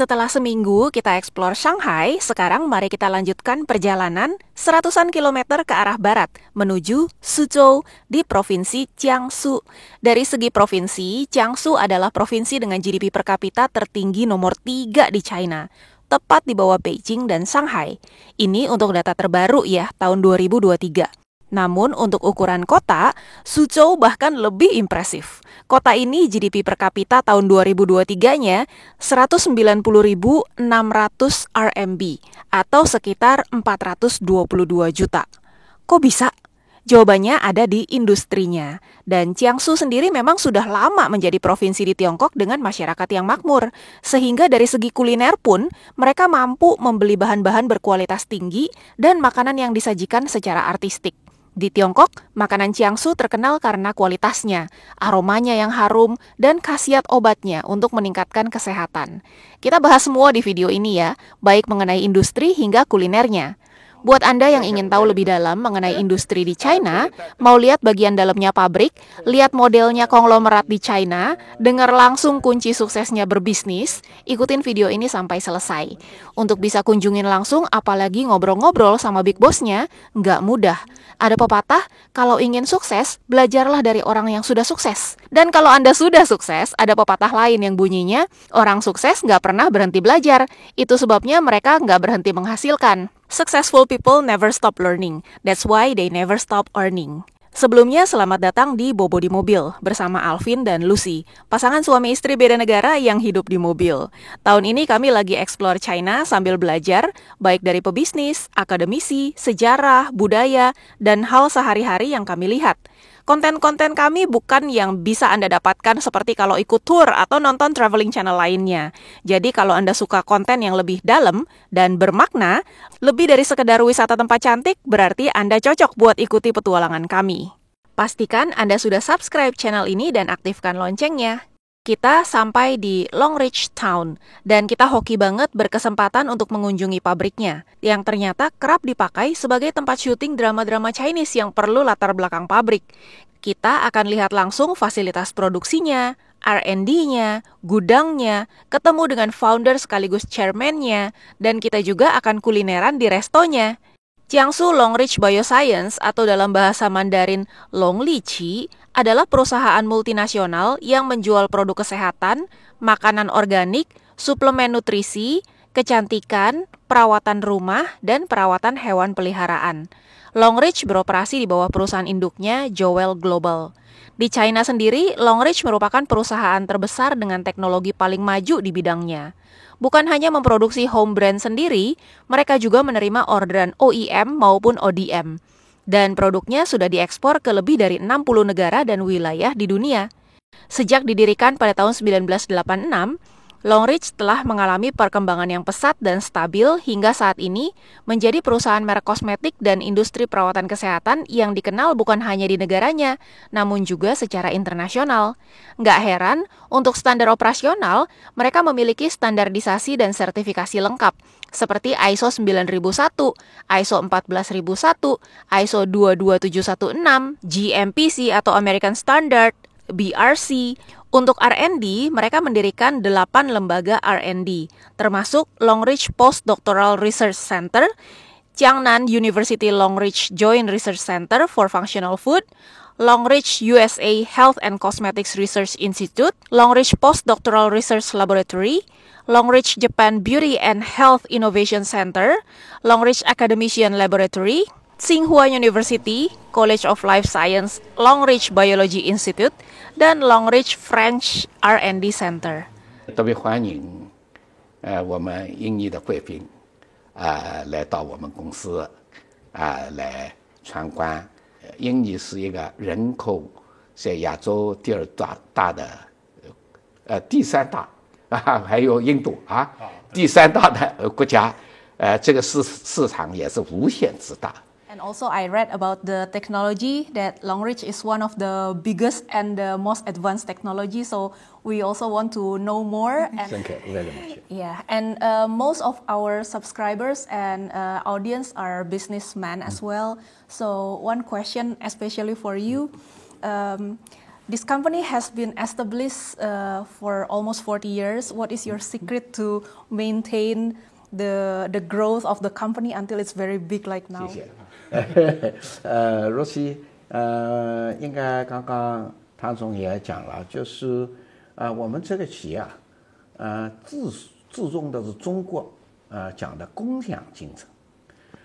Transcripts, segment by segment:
Setelah seminggu kita eksplor Shanghai, sekarang mari kita lanjutkan perjalanan seratusan kilometer ke arah barat menuju Suzhou di Provinsi Jiangsu. Dari segi provinsi, Jiangsu adalah provinsi dengan GDP per kapita tertinggi nomor 3 di China, tepat di bawah Beijing dan Shanghai. Ini untuk data terbaru ya, tahun 2023. Namun untuk ukuran kota, Suzhou bahkan lebih impresif. Kota ini GDP per kapita tahun 2023-nya 190.600 RMB atau sekitar 422 juta. Kok bisa? Jawabannya ada di industrinya. Dan Jiangsu sendiri memang sudah lama menjadi provinsi di Tiongkok dengan masyarakat yang makmur. Sehingga dari segi kuliner pun, mereka mampu membeli bahan-bahan berkualitas tinggi dan makanan yang disajikan secara artistik. Di Tiongkok, makanan Jiangsu terkenal karena kualitasnya, aromanya yang harum, dan khasiat obatnya untuk meningkatkan kesehatan. Kita bahas semua di video ini ya, baik mengenai industri hingga kulinernya. Buat Anda yang ingin tahu lebih dalam mengenai industri di China, mau lihat bagian dalamnya pabrik, lihat modelnya konglomerat di China, dengar langsung kunci suksesnya berbisnis, ikutin video ini sampai selesai. Untuk bisa kunjungin langsung, apalagi ngobrol-ngobrol sama big boss-nya, nggak mudah. Ada pepatah, kalau ingin sukses, belajarlah dari orang yang sudah sukses. Dan kalau Anda sudah sukses, ada pepatah lain yang bunyinya, orang sukses nggak pernah berhenti belajar. Itu sebabnya mereka nggak berhenti menghasilkan. Successful people never stop learning. That's why they never stop earning. Sebelumnya, selamat datang di Bobo di Mobil bersama Alvin dan Lucy, pasangan suami istri beda negara yang hidup di mobil. Tahun ini kami lagi explore China sambil belajar, baik dari pebisnis, akademisi, sejarah, budaya, dan hal sehari-hari yang kami lihat. Konten-konten kami bukan yang bisa Anda dapatkan seperti kalau ikut tour atau nonton traveling channel lainnya. Jadi kalau Anda suka konten yang lebih dalam dan bermakna, lebih dari sekedar wisata tempat cantik, berarti Anda cocok buat ikuti petualangan kami. Pastikan Anda sudah subscribe channel ini dan aktifkan loncengnya. Kita sampai di Longreach Town, dan kita hoki banget berkesempatan untuk mengunjungi pabriknya, yang ternyata kerap dipakai sebagai tempat syuting drama-drama Chinese yang perlu latar belakang pabrik. Kita akan lihat langsung fasilitas produksinya, R&D-nya, gudangnya, ketemu dengan founder sekaligus chairman-nya, dan kita juga akan kulineran di restonya. Jiangsu Longreach Bioscience atau dalam bahasa Mandarin Longlichi adalah perusahaan multinasional yang menjual produk kesehatan, makanan organik, suplemen nutrisi, kecantikan, perawatan rumah, dan perawatan hewan peliharaan. Longreach beroperasi di bawah perusahaan induknya Joel Global. Di China sendiri, Longreach merupakan perusahaan terbesar dengan teknologi paling maju di bidangnya. Bukan hanya memproduksi home brand sendiri, mereka juga menerima orderan OEM maupun ODM. Dan produknya sudah diekspor ke lebih dari 60 negara dan wilayah di dunia. Sejak didirikan pada tahun 1986, Longreach telah mengalami perkembangan yang pesat dan stabil hingga saat ini menjadi perusahaan merek kosmetik dan industri perawatan kesehatan yang dikenal bukan hanya di negaranya, namun juga secara internasional. Nggak heran, untuk standar operasional, mereka memiliki standarisasi dan sertifikasi lengkap, seperti ISO 9001, ISO 14001, ISO 22716, GMPC atau American Standard, BRC. Untuk R&D, mereka mendirikan 8 lembaga R&D, termasuk Longreach Postdoctoral Research Center, Jiangnan University Longreach Joint Research Center for Functional Food, Longreach USA Health and Cosmetics Research Institute, Longreach Postdoctoral Research Laboratory, Longreach Japan Beauty and Health Innovation Center, Longreach Academician Laboratory, Tsinghua University, College of Life Science, Longreach Biology Institute, dan Longreach French R&D Center. 特别欢迎我们印尼的贵宾来到我们公司来参观。印尼是一个人口在亚洲第二大的第三大还有印度第三大的国家，这个市场也是无限之大。 And also I read about the technology that Longreach is one of the biggest and the most advanced technology. So we also want to know more. And, Thank you very much. Yeah, and most of our subscribers and audience are businessmen as well. So one question, especially for you, This company has been established for almost 40 years. What is your secret to maintain the growth of the company until it's very big like now? 谢谢。Rosie，应该刚刚唐总也讲了，就是我们这个企业注重的是中国讲的工匠精神，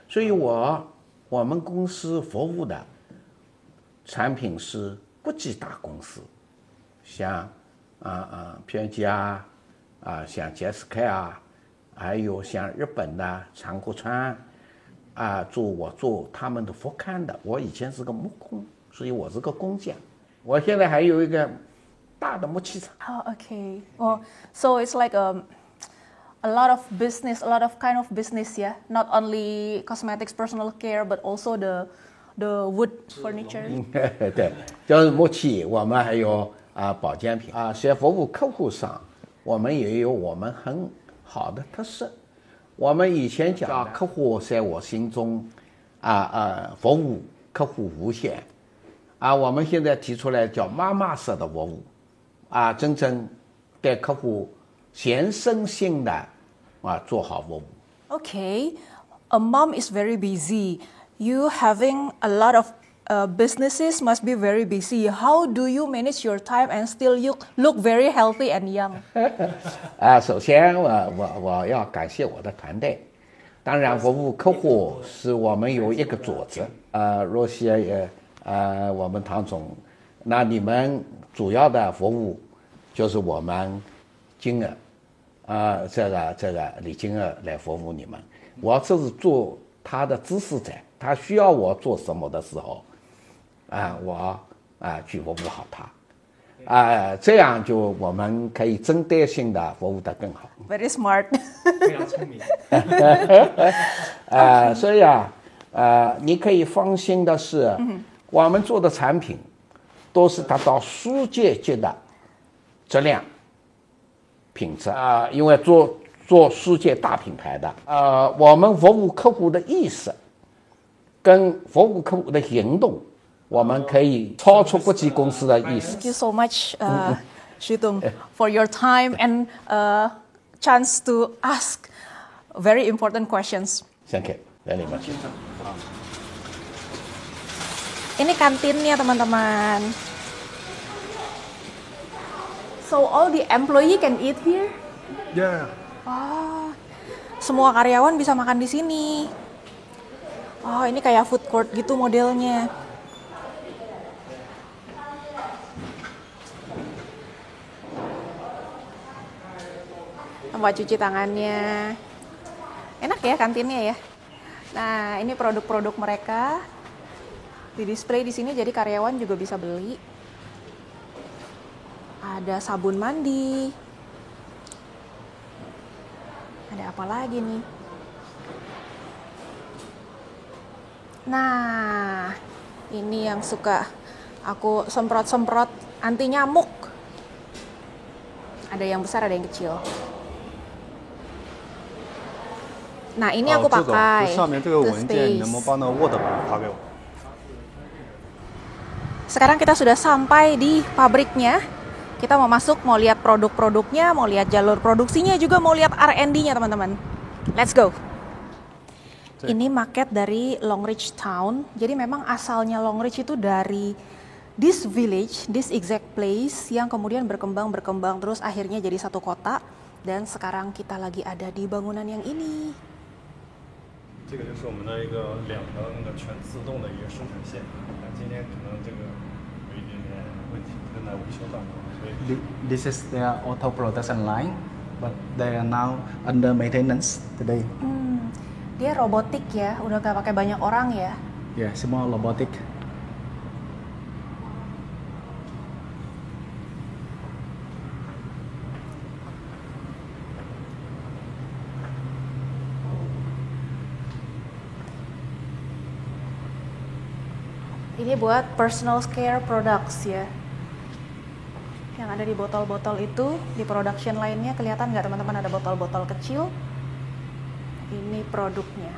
所以我们公司服务的产品是国际大公司，像PNG像杰斯凯还有像日本的长谷川我做他们的副刊的。我以前是个木工，所以我是个工匠。我现在还有一个大的木器厂。Oh, okay. Well, so it's like a lot of business, a lot of kind of business, yeah. Not only cosmetics, personal care, but also the wood furniture. 对，就是木器，我们还有保健品在服务客户上，我们也有我们很好的特色。我们以前讲客户在我心中服务客户无限我们现在提出来叫妈妈式的服务真正给客户全身心的做好服务。 Okay, a mom is very busy. You having a lot of businesses must be very busy. How do you manage your time and still you look very healthy and young? 首先我要感谢我的团队，当然服务客户是我们有一个组织若曦也我们唐总，那你们主要的服务就是我们金额这个李金娥来服务你们。我这是做他的支持者，他需要我做什么的时候我去服务好他这样就我们可以针对性的服务得更好。 Very smart. 非常聪明。所以你可以放心的是，我们做的产品都是达到世界级的质量品质因为做世界大品牌的我们服务客户的意识跟服务客户的行动，我们可以超出国际公司的意识。 Thank you so much, Shitung, for your time and chance to ask very important questions. Thank you very much. Ini kantinnya teman-teman. So all the employee can eat here? Yeah. Oh, semua karyawan bisa makan di sini. Oh, ini kayak food court gitu modelnya. Tempat cuci tangannya. Enak ya kantinnya ya. Nah, ini produk-produk mereka di display di sini, jadi karyawan juga bisa beli. Ada sabun mandi. Ada apa lagi nih? Nah, ini yang suka aku semprot-semprot anti nyamuk. Ada yang besar, ada yang kecil. Nah, ini aku pakai. 上面这个文件，你能不能把那 Word 版发给我？ Sekarang kita sudah sampai di pabriknya. Kita mau masuk, mau lihat produk-produknya, mau lihat jalur produksinya, juga mau lihat R&D-nya teman-teman. Let's go. Ini market dari Longreach Town. Jadi memang asalnya Longreach itu dari this village, this exact place yang kemudian berkembang terus akhirnya jadi satu kota. Dan sekarang kita lagi ada di bangunan yang ini. 这个就是我们的一个两条那个全自动的一个生产线。今天可能这个有一点点问题，正在维修当中，所以 This is their auto production line, but they are now under maintenance today. Dia robotik ya, udah gak pakai banyak orang ya. Yeah, semua robotic. Ini buat personal care products ya. Yang ada di botol-botol itu, di production lainnya kelihatan nggak teman-teman, ada botol-botol kecil. Ini produknya.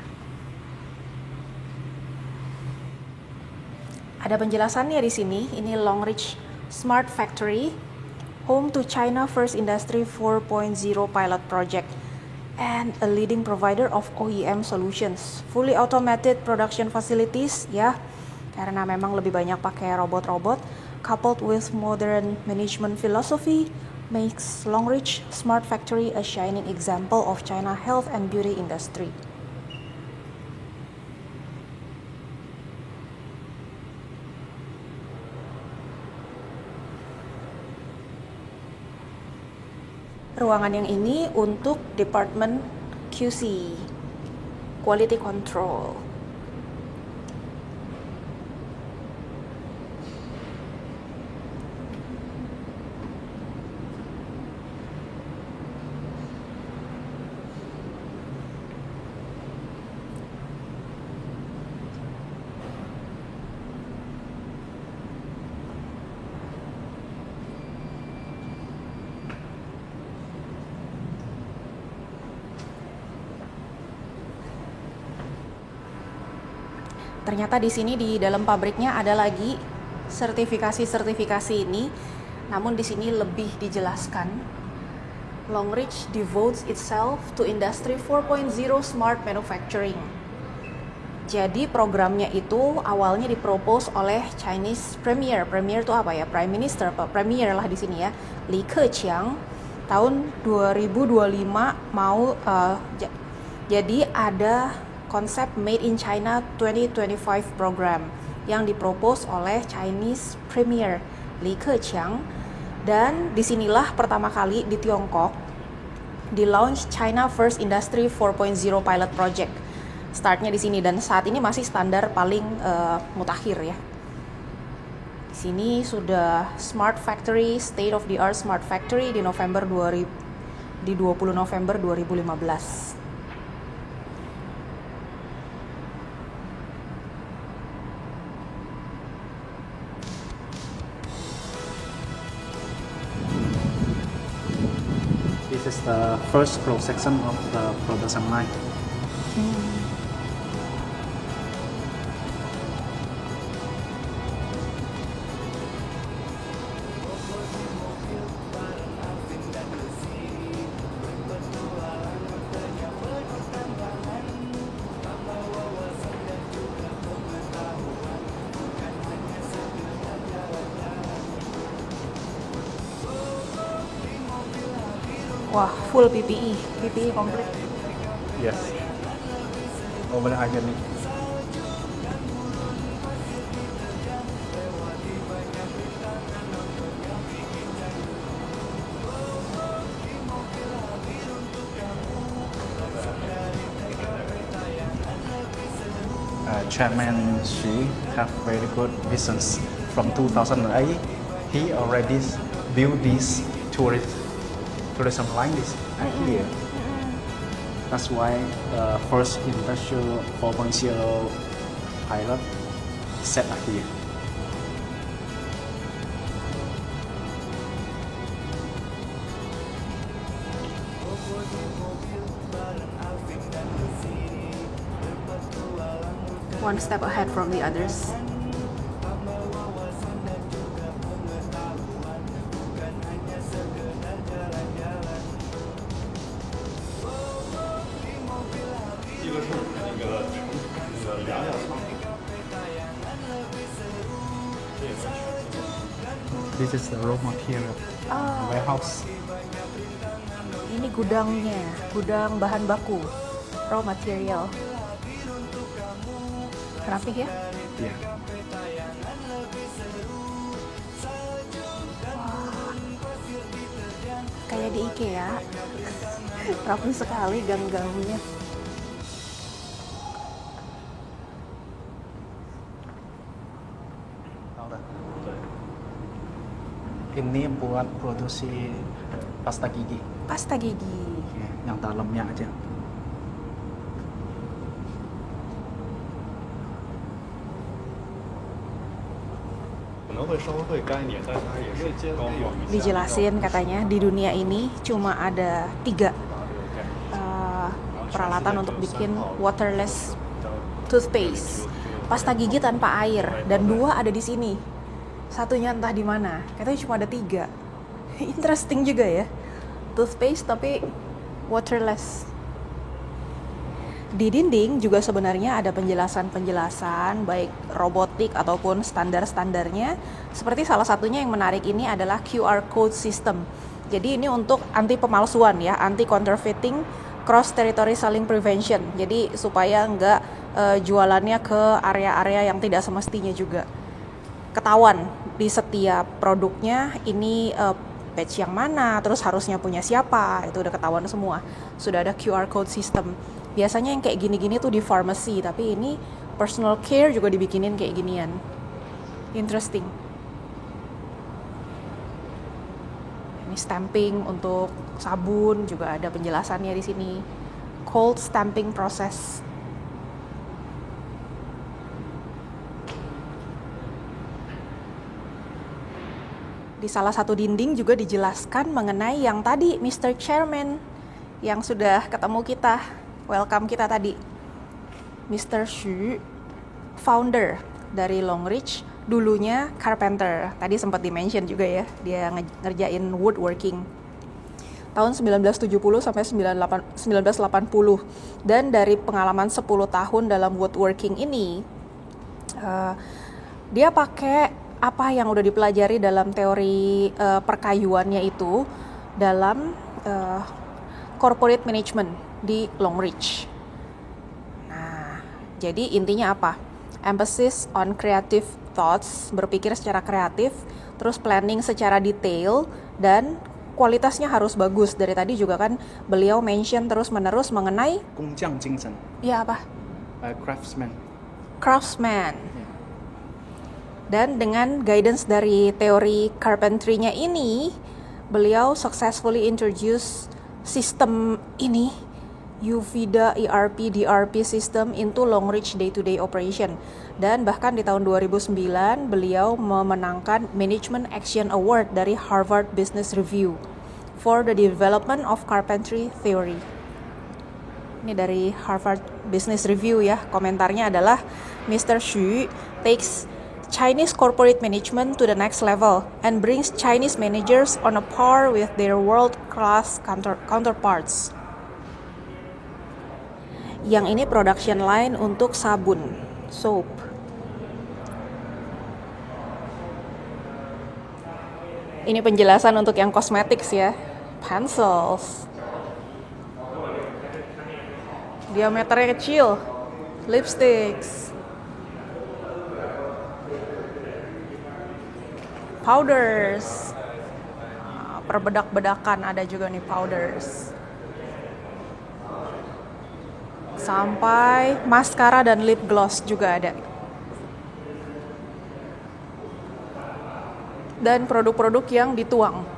Ada penjelasannya di sini. Ini Longreach Smart Factory, home to China First Industry 4.0 pilot project, and a leading provider of OEM solutions. Fully automated production facilities, ya, karena memang lebih banyak pakai robot-robot, coupled with modern management philosophy, makes Longreach Smart Factory a shining example of China health and beauty industry. Ruangan yang ini untuk Department QC, Quality Control. Ternyata di sini di dalam pabriknya ada lagi sertifikasi ini, namun di sini lebih dijelaskan. Longreach devotes itself to Industry 4.0 smart manufacturing. Jadi programnya itu awalnya dipropose oleh Chinese Premier. Premier itu apa ya? Prime Minister, Premier lah di sini ya. Li Keqiang tahun 2025 mau jadi ada konsep Made in China 2025 program yang dipropose oleh Chinese Premier Li Keqiang, dan disinilah pertama kali di Tiongkok di launch China First Industry 4.0 pilot project. Startnya di sini dan saat ini masih standar paling mutakhir ya. Di sini sudah Smart Factory, State of the Art Smart Factory di 20 November 2015. This is the first cross section of the production line. Wah, full PPE komplit. Yes. Over the ironing. Chairman Xi have very good visions. From 2008, he already built this tourism line here. That's why the first industrial 4.0 pilot set up here. One step ahead from the others. This is the raw material warehouse. Ini gudangnya, gudang bahan baku, raw material. Rapih ya? Yeah. Wah, kayak di IKEA, rapi sekali gang-gangnya. Ini buat produksi pasta gigi. Pasta gigi. Yang dalamnya aja. Dijelasin katanya di dunia ini cuma ada 3 peralatan untuk bikin waterless toothpaste, pasta gigi tanpa air, dan 2 ada di sini. Satunya entah di mana. Katanya cuma ada 3. Interesting juga ya. Toothpaste tapi waterless. Di dinding juga sebenarnya ada penjelasan-penjelasan baik robotik ataupun standar-standarnya. Seperti salah satunya yang menarik ini adalah QR code system. Jadi ini untuk anti pemalsuan ya, anti counterfeiting, cross territory selling prevention. Jadi supaya nggak jualannya ke area-area yang tidak semestinya juga. Ketahuan di setiap produknya ini batch yang mana, terus harusnya punya siapa, itu udah ketahuan semua. Sudah ada QR code system. Biasanya yang kayak gini-gini tuh di pharmacy, tapi ini personal care juga dibikinin kayak ginian. Interesting. Ini stamping untuk sabun juga ada penjelasannya di sini. Cold stamping process. Di salah satu dinding juga dijelaskan mengenai yang tadi Mr. Chairman yang sudah ketemu kita, welcome kita tadi. Mr. Xu, founder dari Longreach, dulunya carpenter. Tadi sempat di-mention juga ya, dia ngerjain woodworking. Tahun 1970 sampai 1980. Dan dari pengalaman 10 tahun dalam woodworking ini, dia pakai apa yang udah dipelajari dalam teori perkayuannya itu dalam corporate management di Longreach. Nah, jadi intinya apa? Emphasis on creative thoughts, berpikir secara kreatif, terus planning secara detail, dan kualitasnya harus bagus. Dari tadi juga kan beliau mention terus-menerus mengenai 工匠精神 ya apa? craftsman. Craftsman. Dan dengan guidance dari teori carpentry-nya ini, beliau successfully introduce sistem ini, Uvida ERP DRP system into Longreach day-to-day operation. Dan bahkan di tahun 2009, beliau memenangkan Management Action Award dari Harvard Business Review for the development of carpentry theory. Ini dari Harvard Business Review ya, komentarnya adalah Mr. Xu takes Chinese corporate management to the next level and brings Chinese managers on a par with their world-class counterparts. Yang ini production line untuk sabun, soap. Ini penjelasan untuk yang cosmetics ya, pencils. Diameternya kecil, lipsticks. Powders, perbedak-bedakan ada juga nih powders. Sampai maskara dan lip gloss juga ada. Dan produk-produk yang dituang.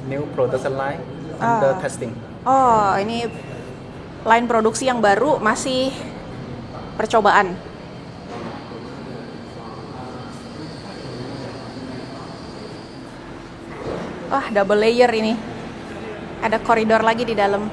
New production line under testing. Oh, ini line produksi yang baru masih percobaan. Wah, double layer ini. Ada koridor lagi di dalam.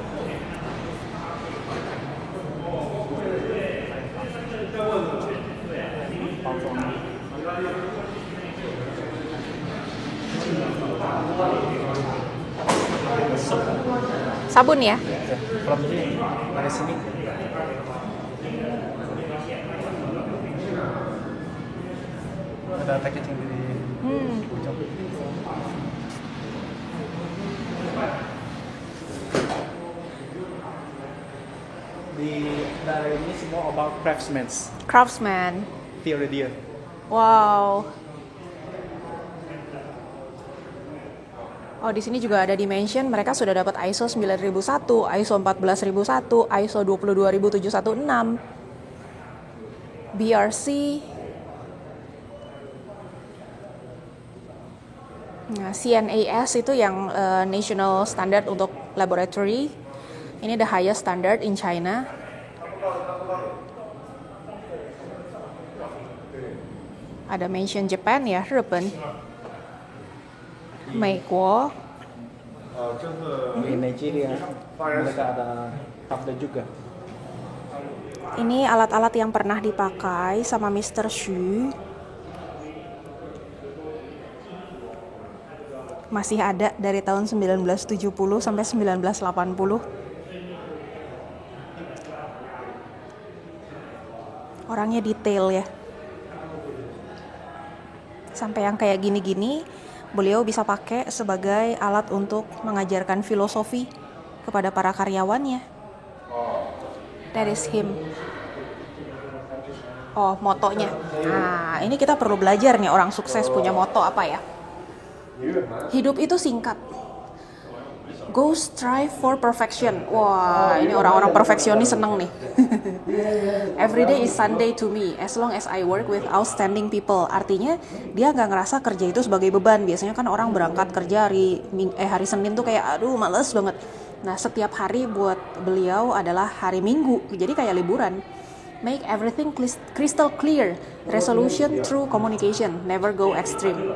Sabun ya? From here, dari sini. Ada packaging di ujung. Dari ini semua about Craftsman. theory dia. Wow. Oh, di sini juga ada dimension. Mereka sudah dapat ISO 9001, ISO 14001, ISO 22716, BRC. Nah, CNAS itu yang national standard untuk laboratory. Ini the highest standard in China. Ada mention Japan ya, Jepang, Meikuo. Di Nigeria mereka ada hubnya juga. Ini alat-alat yang pernah dipakai sama Mr. Xu. Masih ada dari tahun 1970 sampai 1980. Orangnya detail ya. Sampai yang kayak gini-gini, beliau bisa pakai sebagai alat untuk mengajarkan filosofi kepada para karyawannya. That is him. Oh, motonya. Nah, ini kita perlu belajar nih, orang sukses punya moto apa ya? Hidup itu singkat. Go strive for perfection. Wah, ini orang-orang perfeksionis seneng nih. Every day is Sunday to me, as long as I work with outstanding people. Artinya, dia nggak ngerasa kerja itu sebagai beban. Biasanya kan orang berangkat kerja hari Senin tuh kayak, aduh males banget. Nah, setiap hari buat beliau adalah hari Minggu, jadi kayak liburan. Make everything crystal clear. Resolution through communication. Never go extreme.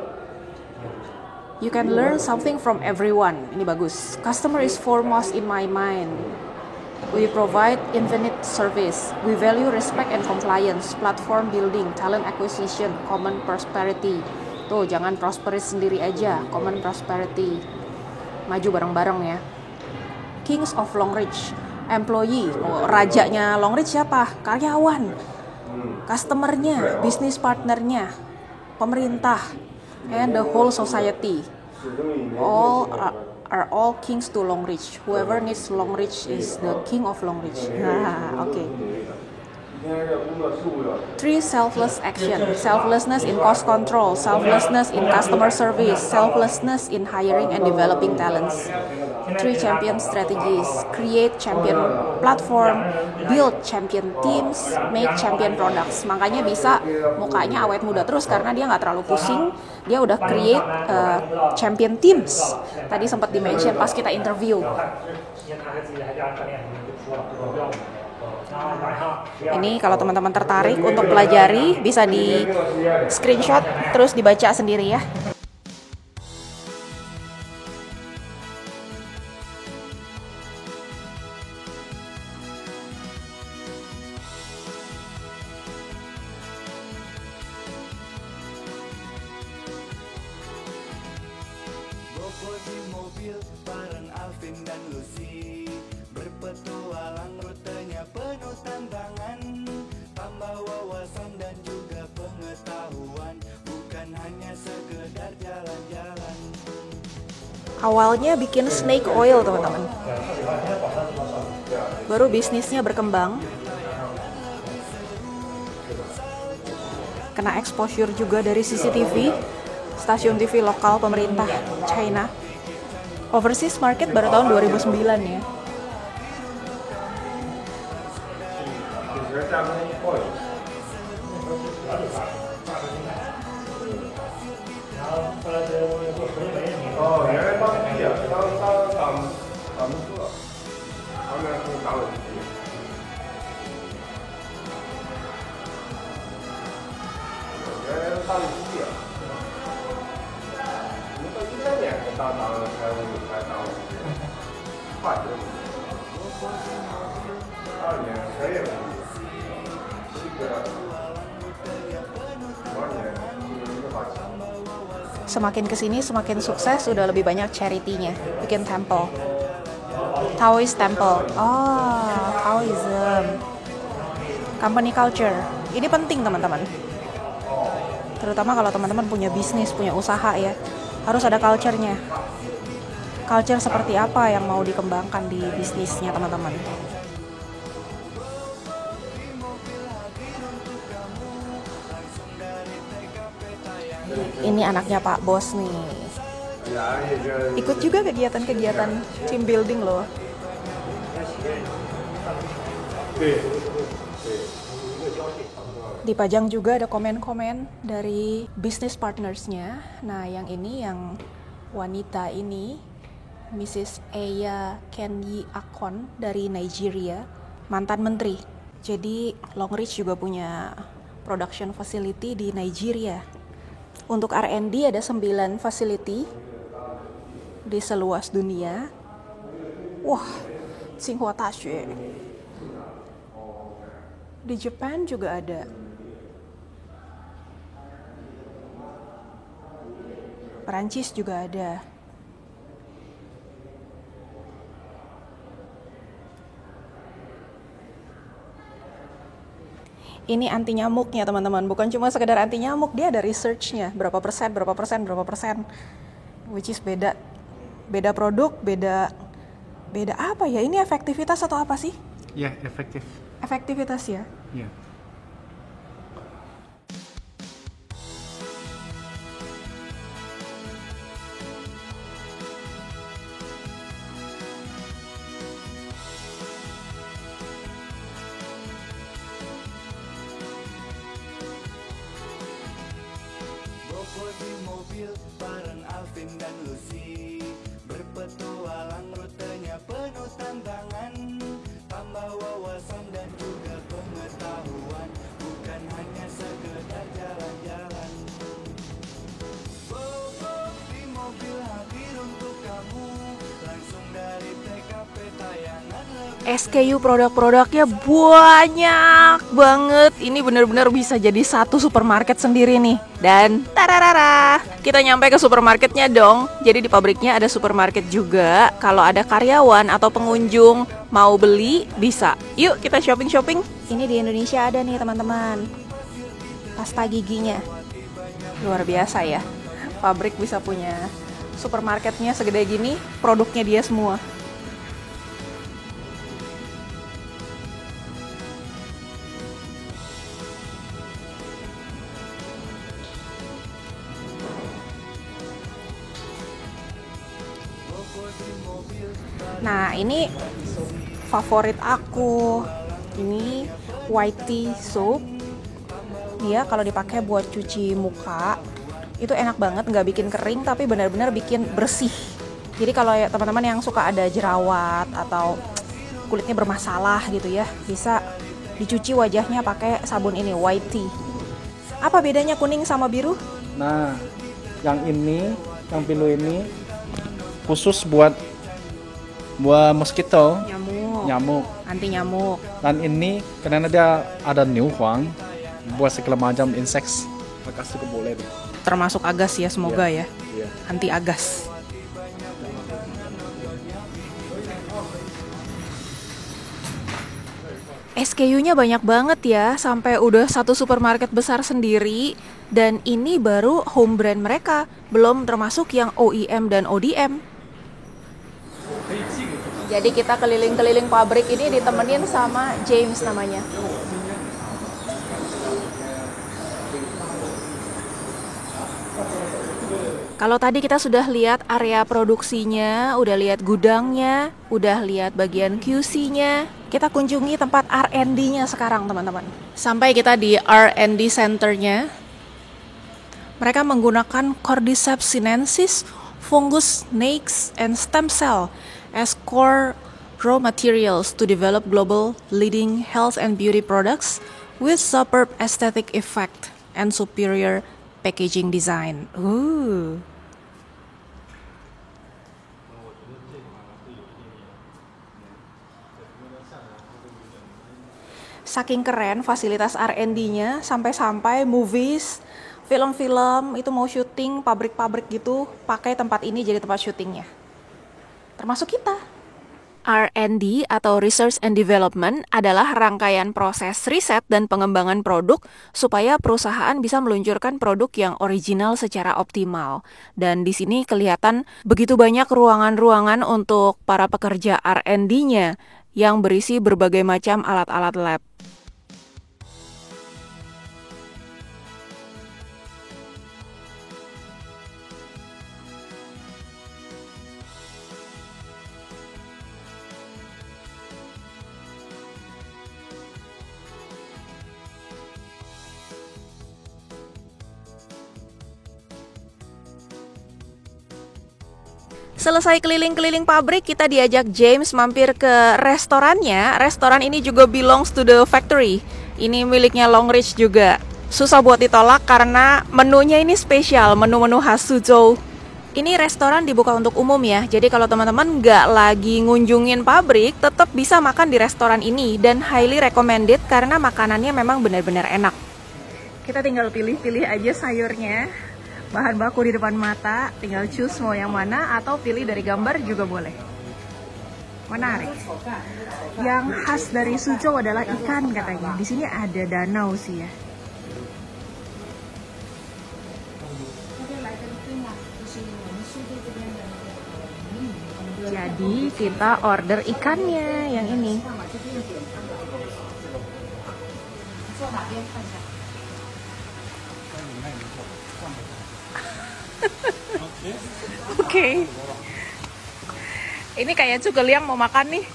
You can learn something from everyone. Ini bagus. Customer is foremost in my mind. We provide infinite service. We value respect and compliance. Platform building, talent acquisition, common prosperity. Tuh, jangan prosperous sendiri aja. Common prosperity. Maju bareng-bareng ya. Kings of Longreach, employee, rajanya Longreach siapa? Karyawan, customernya, business partnernya, pemerintah, and the whole society. All are all kings to Longreach. Whoever needs Longreach is the king of Longreach. Okay. 3 selfless action. Selflessness in cost control, selflessness in customer service, selflessness in hiring and developing talents. 3 champion strategies. Create champion platform, build champion teams, make champion products. Makanya bisa mukanya awet muda terus karena dia nggak terlalu pusing. Dia udah create champion teams. Tadi sempat di-mention pas kita interview. Ini kalau teman-teman tertarik untuk pelajari, bisa di screenshot terus dibaca sendiri ya. Di mobil bareng Alvin dan Lucy, berpetualang rutenya penuh tantangan, tambah wawasan dan juga pengetahuan, bukan hanya sekedar jalan-jalan. Awalnya bikin snake oil teman-teman, baru bisnisnya berkembang, kena exposure juga dari CCTV, stasiun TV lokal pemerintah China. Overseas market baru tahun 2009 ya. Semakin kesini semakin sukses, udah lebih banyak charity-nya. Bikin temple, Taoist temple. Oh, Taoism. Company culture. Ini penting teman-teman. Terutama kalau teman-teman punya bisnis, punya usaha ya. Harus ada culture-nya. Culture seperti apa yang mau dikembangkan di bisnisnya teman-teman. Ini anaknya Pak Bos nih. Ikut juga kegiatan-kegiatan team building loh. Dipajang juga ada komen-komen dari business partnersnya. Nah, yang ini yang Wanita ini, Mrs. Eya Kenyi Akon dari Nigeria, mantan menteri. Jadi Longreach juga punya production facility di Nigeria. Untuk R&D ada 9 facility di seluas dunia. Wah, Tsinghua Daxue. Di Jepang juga ada. Perancis juga ada. Ini anti nyamuknya teman-teman, bukan cuma sekedar anti nyamuk, dia ada research-nya, berapa persen, which is beda produk, beda apa ya, ini efektivitas atau apa sih? Yeah, effective. Efektivitas ya? Yeah. Bobo di mobil bareng Alvin dan Lucy, berpetualang rutenya penuh tantangan, tambah wawasan dan juga pengetahuan, bukan hanya sekedar jalan-jalan. Bobo di mobil hadir untuk kamu, langsung dari TKP tayangan lebih. SKU produk-produknya banyak banget. Ini benar-benar bisa jadi satu supermarket sendiri nih. Dan tararara, kita nyampe ke supermarketnya dong. Jadi di pabriknya ada supermarket juga. Kalau ada karyawan atau pengunjung mau beli, bisa. Yuk kita shopping-shopping. Ini di Indonesia ada nih teman-teman, pasta giginya. Luar biasa ya. Pabrik bisa punya supermarketnya segede gini, produknya dia semua. Nah, ini favorit aku. Ini white tea soap. Dia kalau dipakai buat cuci muka itu enak banget, nggak bikin kering tapi benar-benar bikin bersih. Jadi kalau ya teman-teman yang suka ada jerawat atau kulitnya bermasalah gitu ya, bisa dicuci wajahnya pakai sabun ini, white tea. Apa bedanya kuning sama biru? Nah, yang ini, yang biru ini khusus buat mosquito, nyamuk. Anti nyamuk. Dan ini karena dia ada new huang buat segala macam insects. Agas juga boleh deh. Termasuk agas ya, semoga ya. Iya. Anti agas. SKU-nya banyak banget ya, sampai udah satu supermarket besar sendiri. Dan ini baru home brand mereka, belum termasuk yang OEM dan ODM. Jadi kita keliling-keliling pabrik ini ditemenin sama James namanya. Kalau tadi kita sudah lihat area produksinya, udah lihat gudangnya, udah lihat bagian QC-nya, kita kunjungi tempat R&D-nya sekarang teman-teman. Sampai kita di R&D Center-nya. Mereka menggunakan Cordyceps sinensis, fungus, snakes, and stem cell as core raw materials to develop global leading health and beauty products with superb aesthetic effect and superior packaging design. Saking keren fasilitas R&D-nya, sampai-sampai movies, film-film itu mau syuting, pabrik-pabrik gitu, pakai tempat ini jadi tempat syutingnya. Termasuk kita. R&D atau Research and Development adalah rangkaian proses riset dan pengembangan produk supaya perusahaan bisa meluncurkan produk yang original secara optimal. Dan di sini kelihatan begitu banyak ruangan-ruangan untuk para pekerja R&D-nya yang berisi berbagai macam alat-alat lab. Selesai keliling-keliling pabrik, kita diajak James mampir ke restorannya. Restoran ini juga belongs to the factory. Ini miliknya Longreach juga. Susah buat ditolak karena menunya ini spesial, menu-menu khas Suzhou. Ini restoran dibuka untuk umum ya, jadi kalau teman-teman nggak lagi ngunjungin pabrik, tetap bisa makan di restoran ini. Dan highly recommended karena makanannya memang benar-benar enak. Kita tinggal pilih-pilih aja sayurnya. Bahan baku di depan mata, tinggal choose mau yang mana atau pilih dari gambar juga boleh. Menarik. Yang khas dari Suzhou adalah ikan katanya. Di sini ada danau sih ya. Jadi kita order ikannya yang ini. Oke. Ini kayak Cugeliang mau makan nih.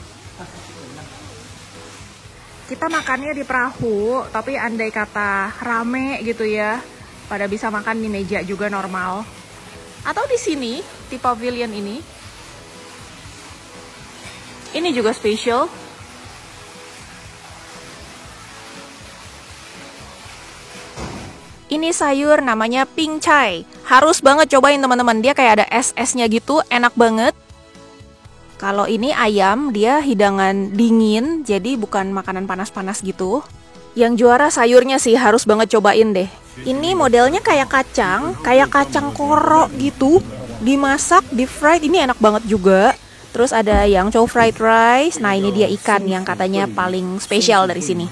Kita makannya di perahu, tapi andai kata rame gitu ya, pada bisa makan di meja juga normal. Atau di sini, di pavilion ini. Ini juga spesial. Ini sayur namanya pincai. Harus banget cobain teman-teman. Dia kayak ada es-esnya gitu, enak banget. Kalau ini ayam, dia hidangan dingin, jadi bukan makanan panas-panas gitu. Yang juara sayurnya sih, harus banget cobain deh. Ini modelnya kayak kacang koro gitu. Dimasak, di fried, ini enak banget juga. Terus ada yang chow fried rice. Nah ini dia ikan yang katanya paling spesial dari sini.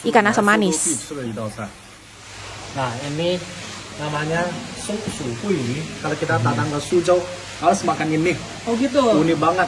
Ikan asam manis. Nah ini namanya sup huiyu. Kalau kita datang ke Suzhou harus makan ini. Oh gitu? Unik banget.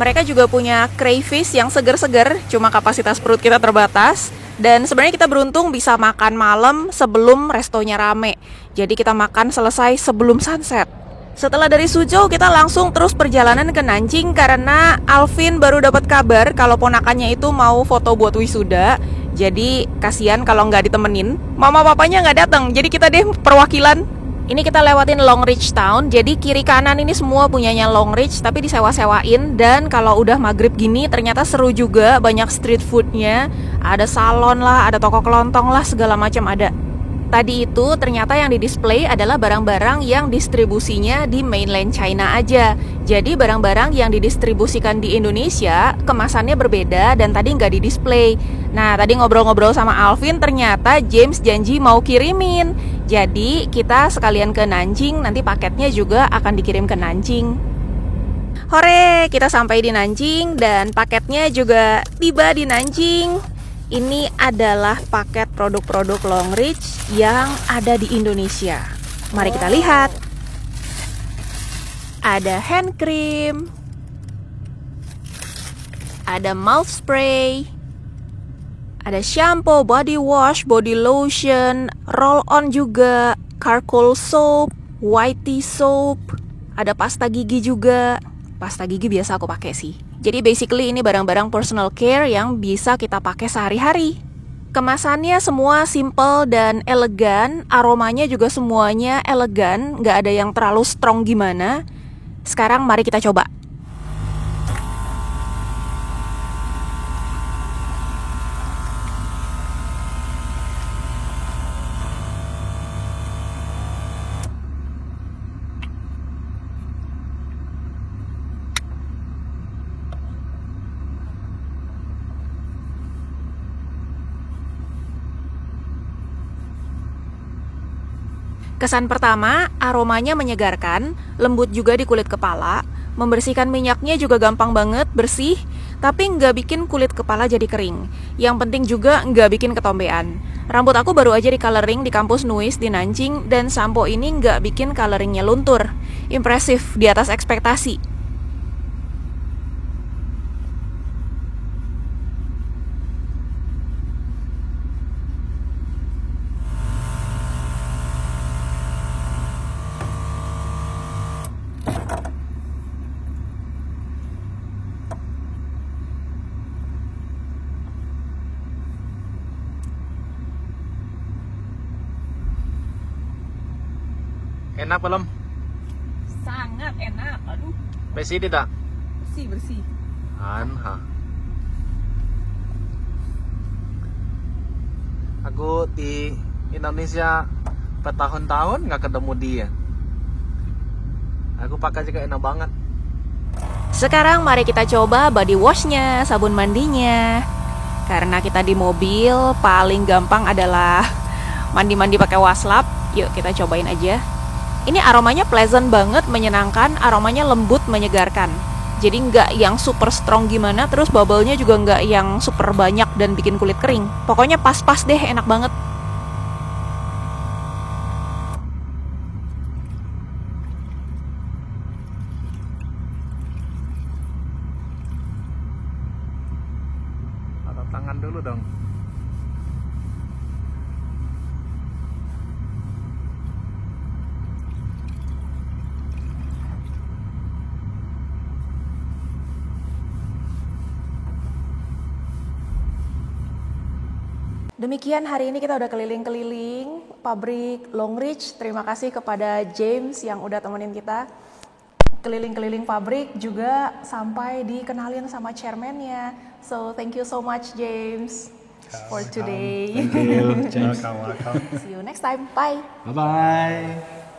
Mereka juga punya crayfish yang seger-seger, cuma kapasitas perut kita terbatas. Dan sebenarnya kita beruntung bisa makan malam sebelum restonya rame. Jadi kita makan selesai sebelum sunset. Setelah dari Suzhou kita langsung terus perjalanan ke Nanjing karena Alvin baru dapat kabar kalau ponakannya itu mau foto buat wisuda. Jadi kasihan kalau nggak ditemenin. Mama papanya nggak datang, jadi kita deh perwakilan. Ini kita lewatin Longreach Town, jadi kiri kanan ini semua punyanya Longreach tapi disewa-sewain. Dan kalau udah maghrib gini ternyata seru juga, banyak street foodnya. Ada salon lah, ada toko kelontong lah, segala macam ada. Tadi itu ternyata yang di-display adalah barang-barang yang distribusinya di mainland China aja. Jadi barang-barang yang didistribusikan di Indonesia kemasannya berbeda dan tadi nggak di-display. Nah tadi ngobrol-ngobrol sama Alvin, ternyata James janji mau kirimin. Jadi kita sekalian ke Nanjing, nanti paketnya juga akan dikirim ke Nanjing. Hore, kita sampai di Nanjing dan paketnya juga tiba di Nanjing. Ini adalah paket produk-produk Longreach yang ada di Indonesia. Mari kita lihat. Ada hand cream, ada mouth spray, ada shampoo, body wash, body lotion, roll on juga, charcoal soap, whitey soap, ada pasta gigi juga. Pasta gigi biasa aku pakai sih. Jadi basically ini barang-barang personal care yang bisa kita pakai sehari-hari. Kemasannya semua simple dan elegan, aromanya juga semuanya elegan, nggak ada yang terlalu strong gimana. Sekarang mari kita coba. Kesan pertama, aromanya menyegarkan, lembut juga di kulit kepala, membersihkan minyaknya juga gampang banget, bersih, tapi nggak bikin kulit kepala jadi kering. Yang penting juga nggak bikin ketombean. Rambut aku baru aja di coloring di kampus Nuis di Nanjing, dan sampo ini nggak bikin coloringnya luntur. Impresif, di atas ekspektasi. Enak belum? Sangat enak. Aduh, Bersih tidak? bersih. Ha. Aku di Indonesia bertahun-tahun nggak ketemu dia. Aku pakai juga enak banget. Sekarang mari kita coba body washnya, sabun mandinya. Karena kita di mobil, paling gampang adalah mandi-mandi pakai waslap. Yuk kita cobain aja. Ini aromanya pleasant banget, menyenangkan, aromanya lembut, menyegarkan. Jadi nggak yang super strong gimana, terus bubble-nya juga nggak yang super banyak dan bikin kulit kering. Pokoknya pas-pas deh, enak banget. Tata tangan dulu dong. Demikian hari ini kita udah keliling-keliling pabrik Longreach. Terima kasih kepada James yang udah temenin kita keliling-keliling pabrik, juga sampai dikenalin sama chairman-nya. So thank you so much James for today. Thank you, James. Welcome. See you next time. Bye. Bye bye.